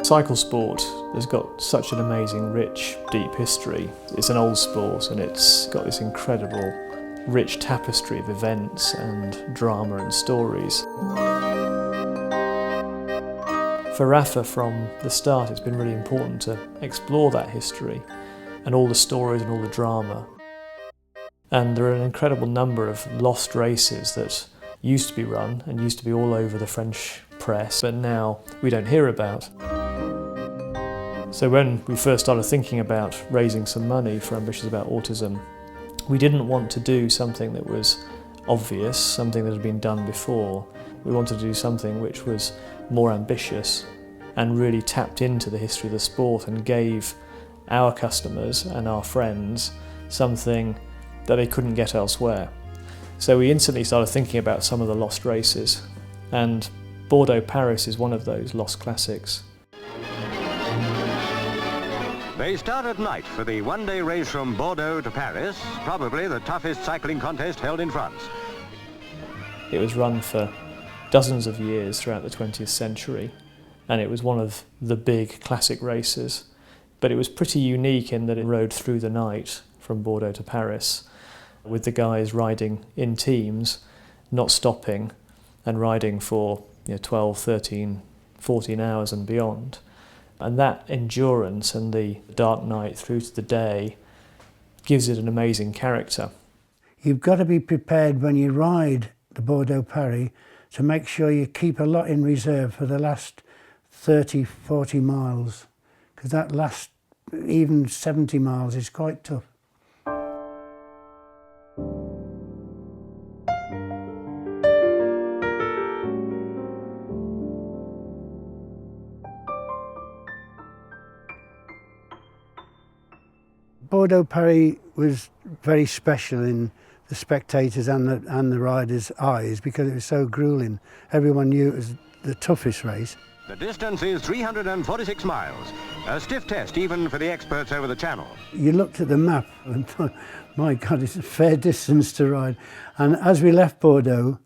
Cycle sport has got such an amazing, rich, deep history. It's an old sport and it's got this incredible, rich tapestry of events and drama and stories. For Rapha, from the start, it's been really important to explore that history and all the stories and all the drama. And there are an incredible number of lost races that used to be run and used to be all over the French press, but now we don't hear about. So when we first started thinking about raising some money for Ambitions About Autism, we didn't want to do something that was obvious, something that had been done before. We wanted to do something which was more ambitious and really tapped into the history of the sport and gave our customers and our friends something that they couldn't get elsewhere. So we instantly started thinking about some of the lost races, and Bordeaux Paris is one of those lost classics. They start at night for the one-day race from Bordeaux to Paris, probably the toughest cycling contest held in France. It was run for dozens of years throughout the 20th century, and it was one of the big classic races. But it was pretty unique in that it rode through the night from Bordeaux to Paris, with the guys riding in teams, not stopping, and riding for 12, 13, 14 hours and beyond. And that endurance and the dark night through to the day gives it an amazing character. You've got to be prepared when you ride the Bordeaux Paris to make sure you keep a lot in reserve for the last 30, 40 miles, because that last even 70 miles is quite tough. Bordeaux Paris was very special in the spectators and the riders' eyes because it was so gruelling. Everyone knew it was the toughest race. The distance is 346 miles, a stiff test even for the experts over the channel. You looked at the map and thought, my God, it's a fair distance to ride. And as we left Bordeaux,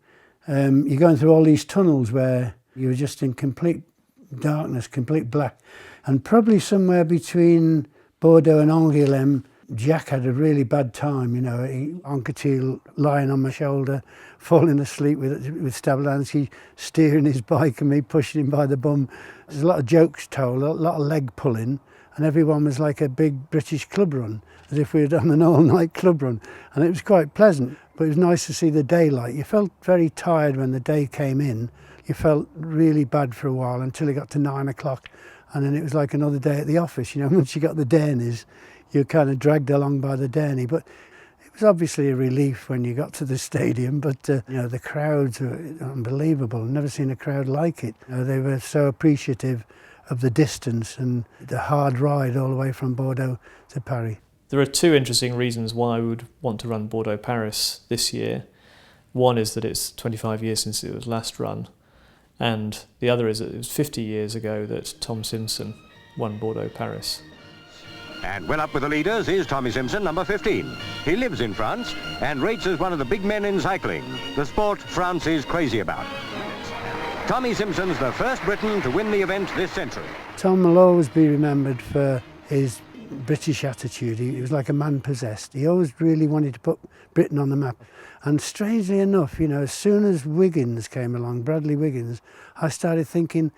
you're going through all these tunnels where you were just in complete darkness, complete black. And probably somewhere between Bordeaux and Angoulême, Jack had a really bad time, Anquetil lying on my shoulder, falling asleep with Stabilansky steering his bike and me pushing him by the bum. There's a lot of jokes told, a lot of leg pulling, and everyone was like a big British club run, as if we had done an all-night club run. And it was quite pleasant, but it was nice to see the daylight. You felt very tired when the day came in. You felt really bad for a while until it got to 9 o'clock. And then it was like another day at the office, once you got the dernies, you're kind of dragged along by the dernies. But it was obviously a relief when you got to the stadium, but the crowds were unbelievable. I've never seen a crowd like it. They were so appreciative of the distance and the hard ride all the way from Bordeaux to Paris. There are two interesting reasons why we would want to run Bordeaux Paris this year. One is that it's 25 years since it was last run. And the other is that it was 50 years ago that Tom Simpson won Bordeaux Paris. And well up with the leaders is Tommy Simpson, number 15. He lives in France and rates as one of the big men in cycling, the sport France is crazy about. Tommy Simpson's the first Briton to win the event this century. Tom will always be remembered for his British attitude. He was like a man possessed. He always really wanted to put Britain on the map. And strangely enough, as soon as Wiggins came along, Bradley Wiggins, I started thinking,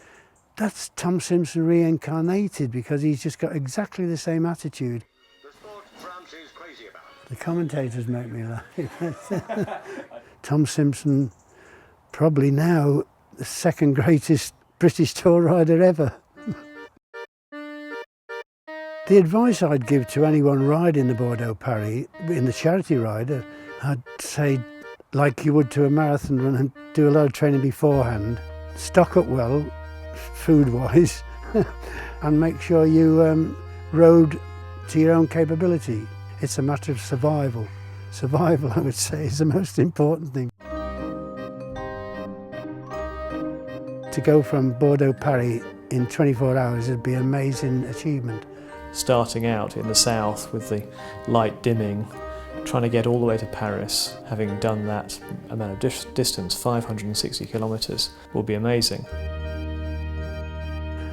that's Tom Simpson reincarnated, because he's just got exactly the same attitude. The sport France is crazy about. The commentators make me laugh. Tom Simpson, probably now the second greatest British tour rider ever. The advice I'd give to anyone riding the Bordeaux Paris, in the charity rider, I'd say, like you would to a marathon run, and do a lot of training beforehand. Stock up well, food-wise, and make sure you rode to your own capability. It's a matter of survival. Survival, I would say, is the most important thing. To go from Bordeaux Paris in 24 hours would be an amazing achievement. Starting out in the south with the light dimming, trying to get all the way to Paris, having done that amount of distance, 560 kilometres, will be amazing.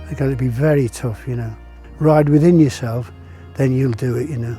It's got to be very tough, you know. Ride within yourself, then you'll do it, you know.